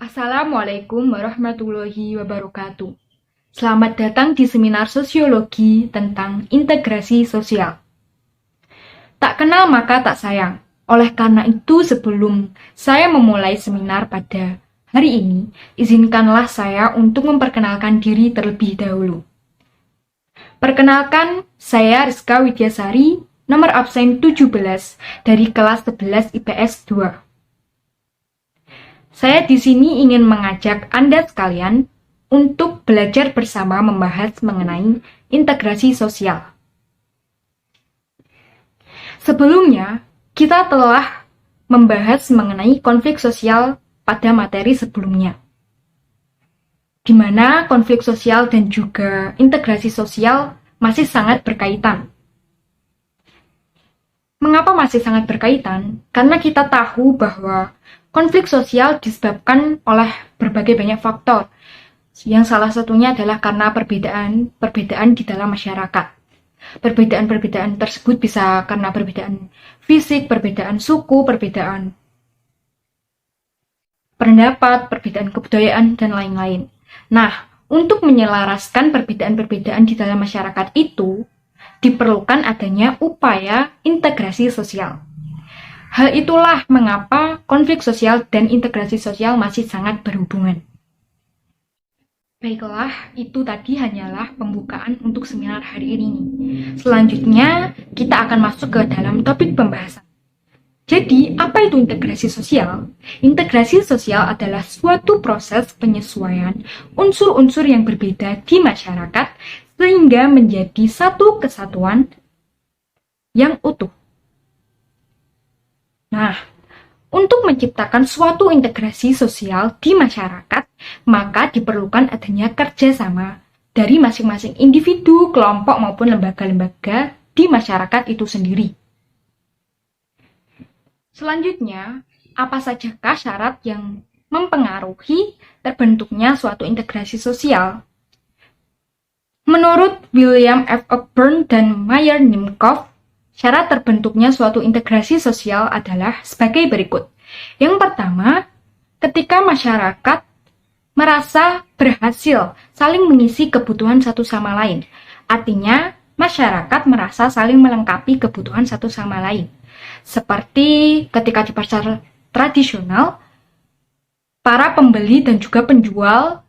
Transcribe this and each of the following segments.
Assalamualaikum warahmatullahi wabarakatuh. Selamat datang di seminar sosiologi tentang integrasi sosial. Tak kenal maka tak sayang. Oleh karena itu, sebelum saya memulai seminar pada hari ini, izinkanlah saya untuk memperkenalkan diri terlebih dahulu. Perkenalkan, saya Rizka Widyasari, nomor absen 17 dari kelas 11 IPS 2. Saya di sini ingin mengajak Anda sekalian untuk belajar bersama membahas mengenai integrasi sosial. Sebelumnya, kita telah membahas mengenai konflik sosial pada materi sebelumnya, di mana konflik sosial dan juga integrasi sosial masih sangat berkaitan. Mengapa masih sangat berkaitan? Karena kita tahu bahwa konflik sosial disebabkan oleh berbagai banyak faktor, yang salah satunya adalah karena perbedaan di dalam masyarakat. Perbedaan-perbedaan tersebut bisa karena perbedaan fisik, perbedaan suku, perbedaan pendapat, perbedaan kebudayaan, dan lain-lain. Nah, untuk menyelaraskan perbedaan-perbedaan di dalam masyarakat itu, diperlukan adanya upaya integrasi sosial. Hal itulah mengapa konflik sosial dan integrasi sosial masih sangat berhubungan. Baiklah, itu tadi hanyalah pembukaan untuk seminar hari ini. Selanjutnya, kita akan masuk ke dalam topik pembahasan. Jadi, apa itu integrasi sosial? Integrasi sosial adalah suatu proses penyesuaian unsur-unsur yang berbeda di masyarakat sehingga menjadi satu kesatuan yang utuh. Nah, untuk menciptakan suatu integrasi sosial di masyarakat, maka diperlukan adanya kerjasama dari masing-masing individu, kelompok, maupun lembaga-lembaga di masyarakat itu sendiri. Selanjutnya, apa sajakah syarat yang mempengaruhi terbentuknya suatu integrasi sosial? Menurut William F. O'Byrne dan Meyer Nimkov, syarat terbentuknya suatu integrasi sosial adalah sebagai berikut. Yang pertama, ketika masyarakat merasa berhasil saling mengisi kebutuhan satu sama lain. Artinya, masyarakat merasa saling melengkapi kebutuhan satu sama lain. Seperti ketika di pasar tradisional, para pembeli dan juga penjual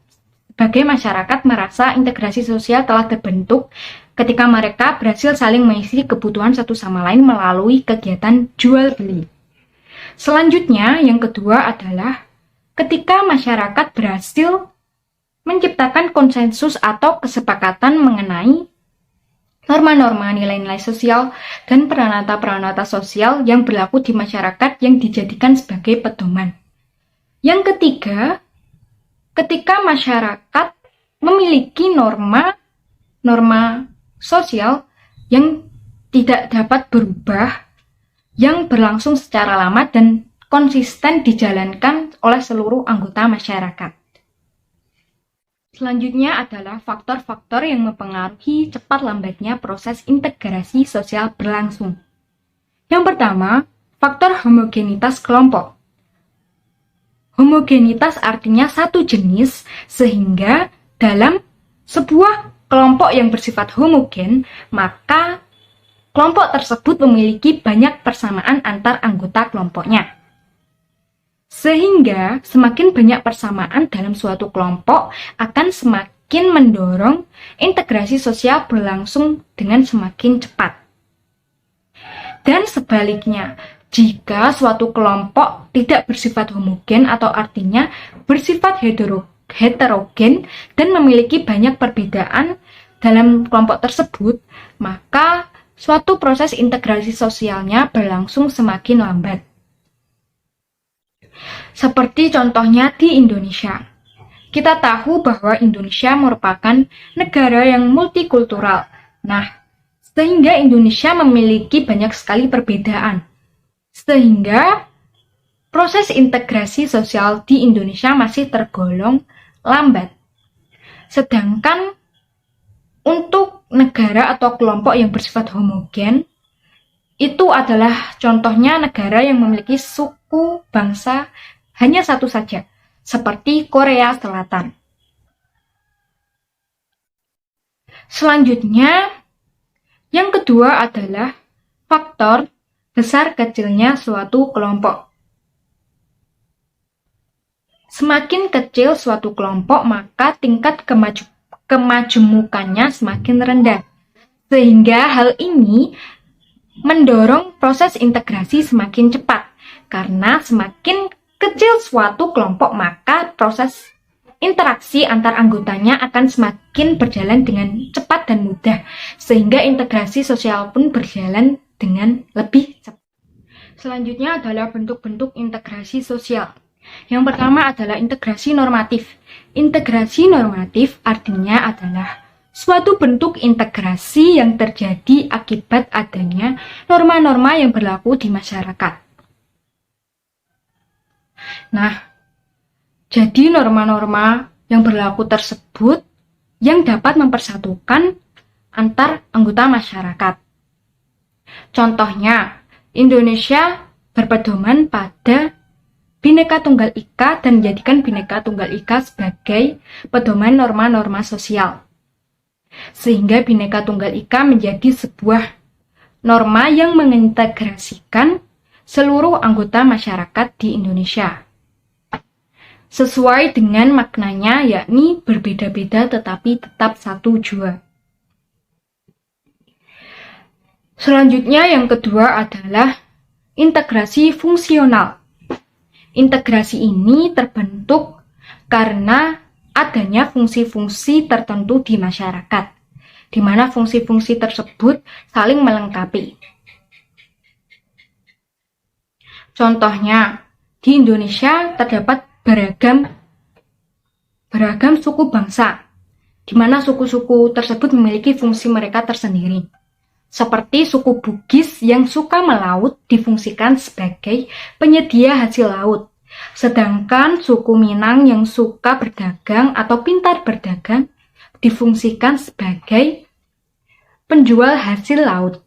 sebagai masyarakat merasa integrasi sosial telah terbentuk ketika mereka berhasil saling mengisi kebutuhan satu sama lain melalui kegiatan jual beli. Selanjutnya, yang kedua adalah ketika masyarakat berhasil menciptakan konsensus atau kesepakatan mengenai norma-norma, nilai-nilai sosial, dan peranata-peranata sosial yang berlaku di masyarakat yang dijadikan sebagai pedoman. Yang ketiga, ketika masyarakat memiliki norma sosial yang tidak dapat berubah, yang berlangsung secara lama dan konsisten dijalankan oleh seluruh anggota masyarakat. Selanjutnya adalah faktor-faktor yang mempengaruhi cepat lambatnya proses integrasi sosial berlangsung. Yang pertama, faktor homogenitas kelompok. Homogenitas artinya satu jenis, sehingga dalam sebuah kelompok yang bersifat homogen, maka kelompok tersebut memiliki banyak persamaan antar anggota kelompoknya. Sehingga semakin banyak persamaan dalam suatu kelompok akan semakin mendorong integrasi sosial berlangsung dengan semakin cepat. Dan sebaliknya, jika suatu kelompok tidak bersifat homogen atau artinya bersifat heterogen dan memiliki banyak perbedaan dalam kelompok tersebut, maka suatu proses integrasi sosialnya berlangsung semakin lambat. Seperti contohnya di Indonesia. Kita tahu bahwa Indonesia merupakan negara yang multikultural. Nah, sehingga Indonesia memiliki banyak sekali perbedaan. Sehingga proses integrasi sosial di Indonesia masih tergolong lambat. Sedangkan untuk negara atau kelompok yang bersifat homogen, itu adalah contohnya negara yang memiliki suku bangsa hanya satu saja, seperti Korea Selatan. Selanjutnya, yang kedua adalah faktor besar kecilnya suatu kelompok. Semakin kecil suatu kelompok, maka tingkat kemajemukannya semakin rendah. Sehingga hal ini mendorong proses integrasi semakin cepat. Karena semakin kecil suatu kelompok, maka proses interaksi antar anggotanya akan semakin berjalan dengan cepat dan mudah. Sehingga integrasi sosial pun berjalan dengan lebih cepat. Selanjutnya adalah bentuk-bentuk integrasi sosial. Yang pertama adalah integrasi normatif. Integrasi normatif artinya adalah suatu bentuk integrasi yang terjadi akibat adanya norma-norma yang berlaku di masyarakat. Nah, jadi norma-norma yang berlaku tersebut yang dapat mempersatukan antar anggota masyarakat. Contohnya, Indonesia berpedoman pada Bhinneka Tunggal Ika dan menjadikan Bhinneka Tunggal Ika sebagai pedoman norma-norma sosial. Sehingga Bhinneka Tunggal Ika menjadi sebuah norma yang mengintegrasikan seluruh anggota masyarakat di Indonesia. Sesuai dengan maknanya, yakni berbeda-beda tetapi tetap satu jua. Selanjutnya yang kedua adalah integrasi fungsional. Integrasi ini terbentuk karena adanya fungsi-fungsi tertentu di masyarakat, di mana fungsi-fungsi tersebut saling melengkapi. Contohnya, di Indonesia terdapat beragam suku bangsa, di mana suku-suku tersebut memiliki fungsi mereka tersendiri. Seperti suku Bugis yang suka melaut difungsikan sebagai penyedia hasil laut. Sedangkan suku Minang yang suka berdagang atau pintar berdagang difungsikan sebagai penjual hasil laut.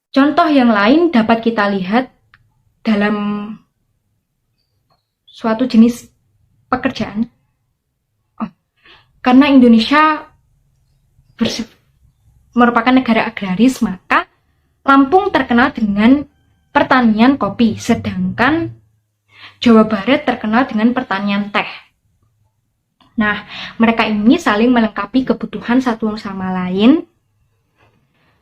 Contoh yang lain dapat kita lihat dalam suatu jenis pekerjaan. Karena Indonesia merupakan negara agraris, maka Lampung terkenal dengan pertanian kopi, sedangkan Jawa Barat terkenal dengan pertanian teh. Nah, mereka ini saling melengkapi kebutuhan satu sama lain,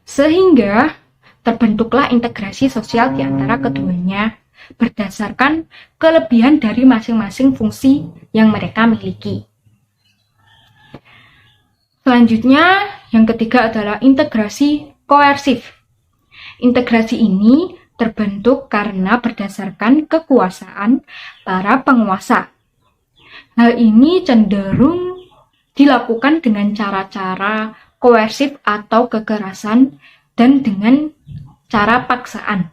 sehingga terbentuklah integrasi sosial di antara keduanya berdasarkan kelebihan dari masing-masing fungsi yang mereka miliki. Selanjutnya, yang ketiga adalah integrasi koersif. Integrasi ini terbentuk karena berdasarkan kekuasaan para penguasa. Hal ini cenderung dilakukan dengan cara-cara koersif atau kekerasan dan dengan cara paksaan.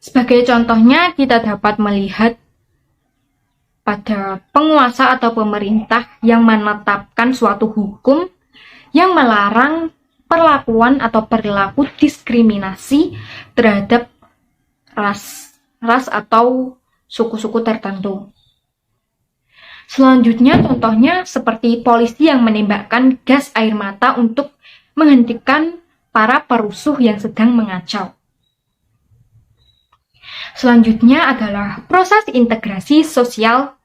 Sebagai contohnya, kita dapat melihat pada penguasa atau pemerintah yang menetapkan suatu hukum yang melarang perlakuan atau perilaku diskriminasi terhadap ras atau suku-suku tertentu. Selanjutnya, contohnya seperti polisi yang menembakkan gas air mata untuk menghentikan para perusuh yang sedang mengacau. Selanjutnya adalah proses integrasi sosial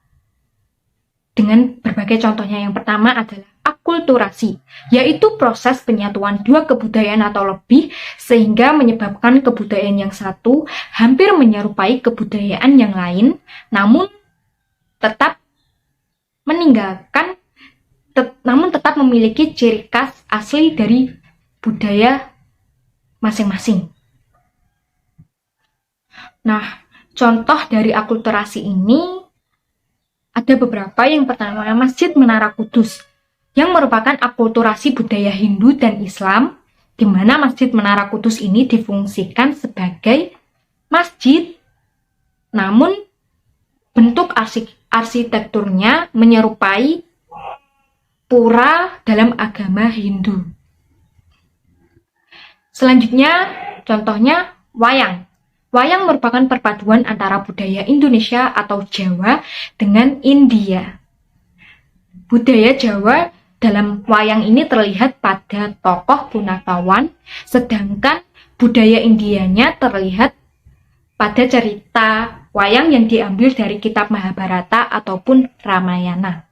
dengan berbagai contohnya. Yang pertama adalah akulturasi, yaitu proses penyatuan dua kebudayaan atau lebih sehingga menyebabkan kebudayaan yang satu hampir menyerupai kebudayaan yang lain, namun tetap tetap memiliki ciri khas asli dari budaya masing-masing. Nah, contoh dari akulturasi ini ada beberapa. Yang pertama, Masjid Menara Kudus, yang merupakan akulturasi budaya Hindu dan Islam, di mana Masjid Menara Kudus ini difungsikan sebagai masjid, namun bentuk arsitekturnya menyerupai pura dalam agama Hindu. Selanjutnya, contohnya wayang. Wayang merupakan perpaduan antara budaya Indonesia atau Jawa dengan India. Budaya Jawa dalam wayang ini terlihat pada tokoh Punakawan, sedangkan budaya Indianya terlihat pada cerita wayang yang diambil dari kitab Mahabharata ataupun Ramayana.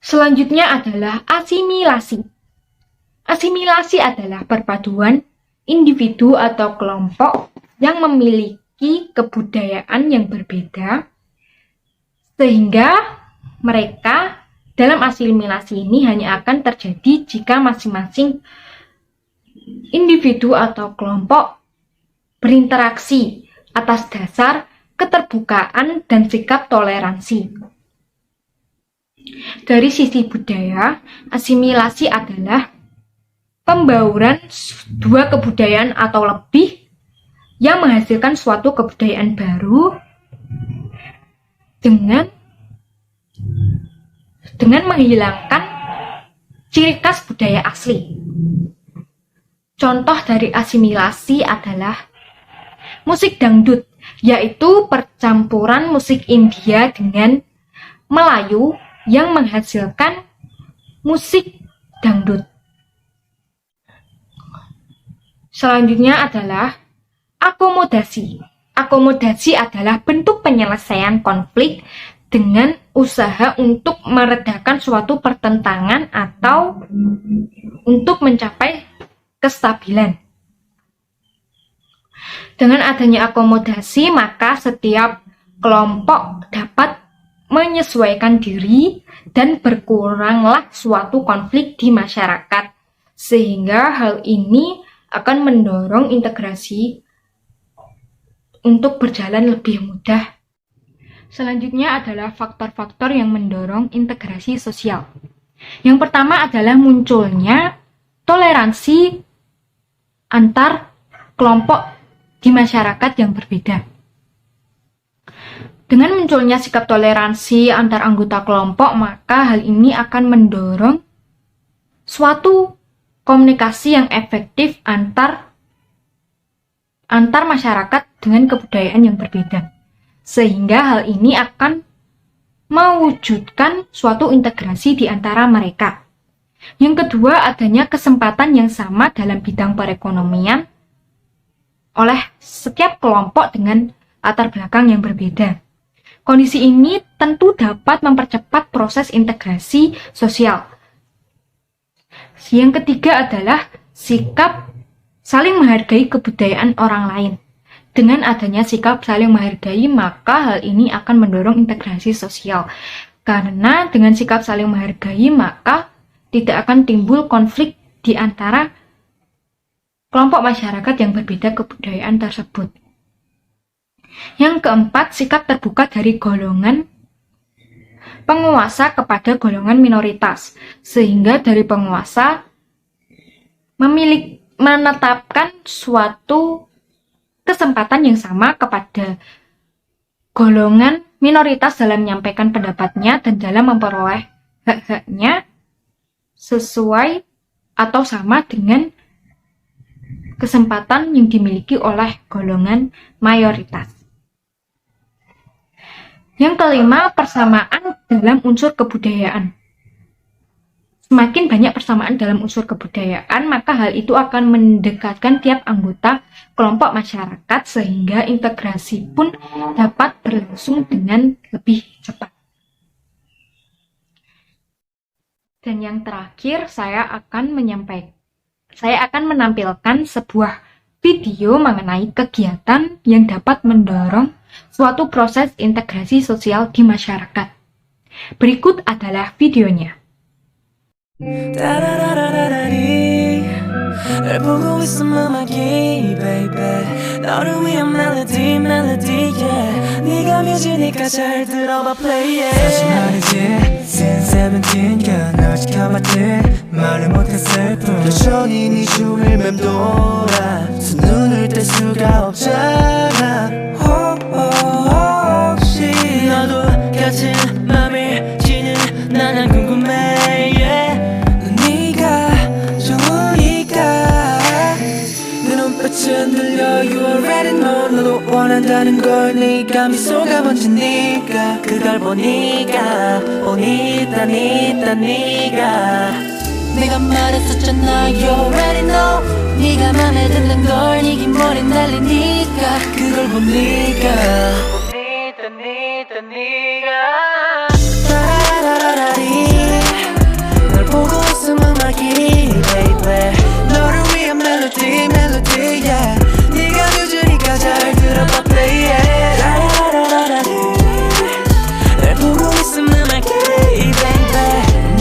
Selanjutnya adalah asimilasi. Asimilasi adalah perpaduan individu atau kelompok yang memiliki kebudayaan yang berbeda, sehingga mereka dalam asimilasi ini hanya akan terjadi jika masing-masing individu atau kelompok berinteraksi atas dasar keterbukaan dan sikap toleransi. Dari sisi budaya, asimilasi adalah pembauran dua kebudayaan atau lebih yang menghasilkan suatu kebudayaan baru dengan menghilangkan ciri khas budaya asli. Contoh dari asimilasi adalah musik dangdut, yaitu percampuran musik India dengan Melayu yang menghasilkan musik dangdut. Selanjutnya adalah akomodasi. Akomodasi adalah bentuk penyelesaian konflik dengan usaha untuk meredakan suatu pertentangan atau untuk mencapai kestabilan. Dengan adanya akomodasi, maka setiap kelompok dapat menyesuaikan diri dan berkuranglah suatu konflik di masyarakat, sehingga hal ini akan mendorong integrasi untuk berjalan lebih mudah. Selanjutnya adalah faktor-faktor yang mendorong integrasi sosial. Yang pertama adalah munculnya toleransi antar kelompok di masyarakat yang berbeda. Dengan munculnya sikap toleransi antar anggota kelompok, maka hal ini akan mendorong suatu komunikasi yang efektif antar masyarakat dengan kebudayaan yang berbeda. Sehingga hal ini akan mewujudkan suatu integrasi di antara mereka. Yang kedua, adanya kesempatan yang sama dalam bidang perekonomian oleh setiap kelompok dengan latar belakang yang berbeda. Kondisi ini tentu dapat mempercepat proses integrasi sosial. Yang ketiga adalah sikap saling menghargai kebudayaan orang lain. Dengan adanya sikap saling menghargai, maka hal ini akan mendorong integrasi sosial. Karena dengan sikap saling menghargai, maka tidak akan timbul konflik di antara kelompok masyarakat yang berbeda kebudayaan tersebut. Yang keempat, sikap terbuka dari golongan penguasa kepada golongan minoritas, sehingga dari penguasa menetapkan suatu kesempatan yang sama kepada golongan minoritas dalam menyampaikan pendapatnya dan dalam memperoleh hak-haknya sesuai atau sama dengan kesempatan yang dimiliki oleh golongan mayoritas. Yang kelima, persamaan dalam unsur kebudayaan. Semakin banyak persamaan dalam unsur kebudayaan, maka hal itu akan mendekatkan tiap anggota kelompok masyarakat sehingga integrasi pun dapat berlangsung dengan lebih cepat. Dan yang terakhir, saya akan menampilkan sebuah video mengenai kegiatan yang dapat mendorong suatu proses integrasi sosial di masyarakat. Berikut adalah videonya. 널 보고 있어 음악이 baby 너를 위한 멜로디 yeah 네가 뮤지니까 잘 들어봐 play it 사실 말이지 since 17가 널 지켜봤지 말을 못했을 뿐 여전히 네 춤을 맴돌아 두 눈을 뗄 수가 없잖아 혹시 너도 같은 맘일지는 난 궁금해 yeah. 네가 좋으니까 내 눈빛은 원한다는 걸 네가 미소가 번진 네가 그걸 보니까 있다 네가 내가 말했었잖아 You already know 네가 맘에 드는 걸 네 긴 머리 날리니까 그걸 보니까 있다 네가 따라라라리 널 보고 있음 음악이 baby 너를 위한 멜로디 yeah 네가 늦으니까 잘 들어봐 play it 따라라라리 날 보고 있음 음악이 baby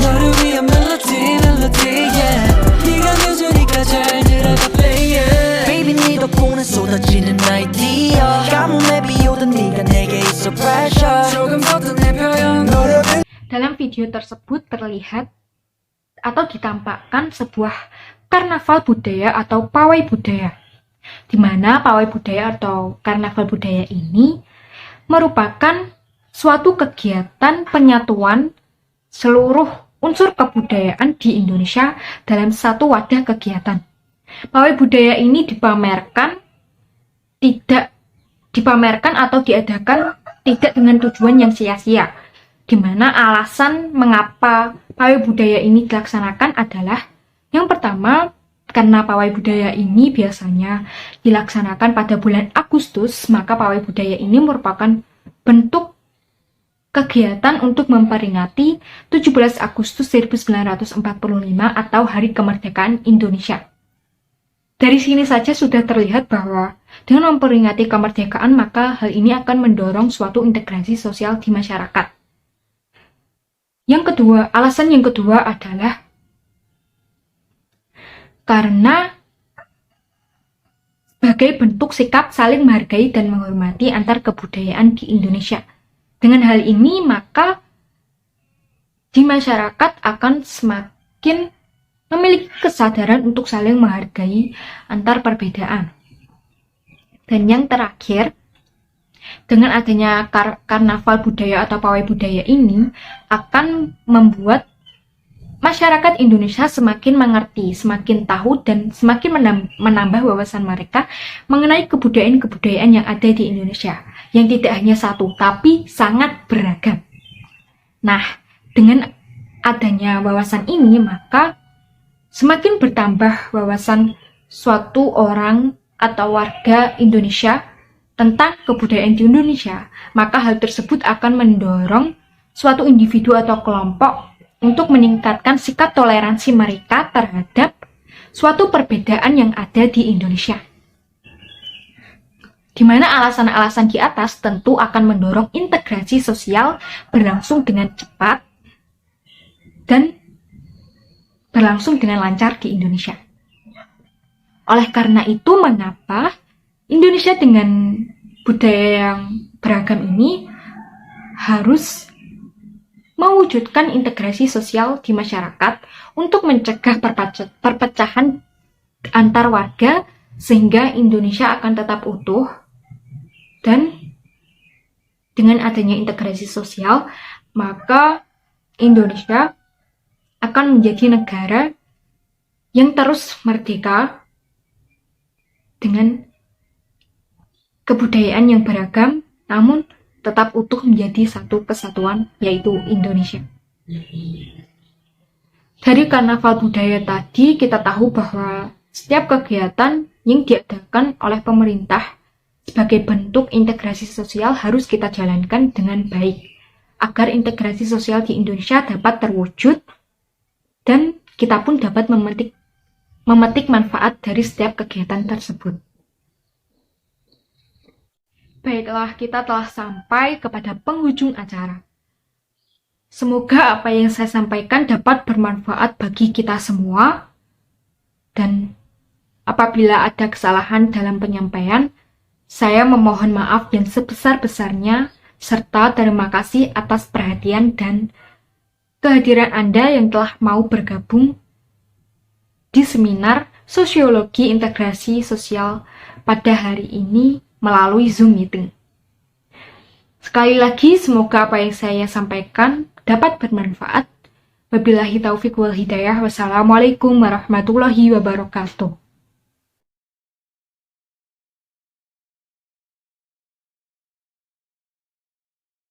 너를 위한 멜로디 yeah 네가 늦으니까 잘 들어봐 play it baby 네 덕분에 쏟아지는 아이디어 가뭄에 비오던 네가 내게 있어 pressure 조금 더 내 표현 Dalam video tersebut terlihat atau ditampakkan sebuah karnaval budaya atau pawai budaya, di mana pawai budaya atau karnaval budaya ini merupakan suatu kegiatan penyatuan seluruh unsur kebudayaan di Indonesia dalam satu wadah kegiatan. Pawai budaya ini dipamerkan atau diadakan tidak dengan tujuan yang sia-sia, di mana alasan mengapa pawai budaya ini dilaksanakan adalah yang pertama, karena pawai budaya ini biasanya dilaksanakan pada bulan Agustus, maka pawai budaya ini merupakan bentuk kegiatan untuk memperingati 17 Agustus 1945 atau Hari Kemerdekaan Indonesia. Dari sini saja sudah terlihat bahwa dengan memperingati kemerdekaan, maka hal ini akan mendorong suatu integrasi sosial di masyarakat. Alasan yang kedua adalah karena sebagai bentuk sikap saling menghargai dan menghormati antar kebudayaan di Indonesia. Dengan hal ini, maka di masyarakat akan semakin memiliki kesadaran untuk saling menghargai antar perbedaan. Dan yang terakhir, dengan adanya karnaval budaya atau pawai budaya ini akan membuat masyarakat Indonesia semakin mengerti, semakin tahu, dan semakin menambah wawasan mereka mengenai kebudayaan-kebudayaan yang ada di Indonesia, yang tidak hanya satu, tapi sangat beragam. Nah, dengan adanya wawasan ini, maka semakin bertambah wawasan suatu orang atau warga Indonesia tentang kebudayaan di Indonesia, maka hal tersebut akan mendorong suatu individu atau kelompok untuk meningkatkan sikap toleransi mereka terhadap suatu perbedaan yang ada di Indonesia. Di mana alasan-alasan di atas tentu akan mendorong integrasi sosial berlangsung dengan cepat dan berlangsung dengan lancar di Indonesia. Oleh karena itu, mengapa Indonesia dengan budaya yang beragam ini harus mewujudkan integrasi sosial di masyarakat untuk mencegah perpecahan antar warga sehingga Indonesia akan tetap utuh. Dan dengan adanya integrasi sosial, maka Indonesia akan menjadi negara yang terus merdeka dengan kebudayaan yang beragam, namun tetap utuh menjadi satu kesatuan, yaitu Indonesia. Dari karnaval budaya tadi, kita tahu bahwa setiap kegiatan yang diadakan oleh pemerintah sebagai bentuk integrasi sosial harus kita jalankan dengan baik, agar integrasi sosial di Indonesia dapat terwujud, dan kita pun dapat memetik manfaat dari setiap kegiatan tersebut. Baiklah, kita telah sampai kepada penghujung acara. Semoga apa yang saya sampaikan dapat bermanfaat bagi kita semua. Dan apabila ada kesalahan dalam penyampaian, saya memohon maaf yang sebesar-besarnya, serta terima kasih atas perhatian dan kehadiran Anda yang telah mau bergabung di seminar Sosiologi Integrasi Sosial pada hari ini melalui Zoom Meeting. Sekali lagi, semoga apa yang saya sampaikan dapat bermanfaat. Wabillahi taufiq wal hidayah. Wassalamualaikum warahmatullahi wabarakatuh.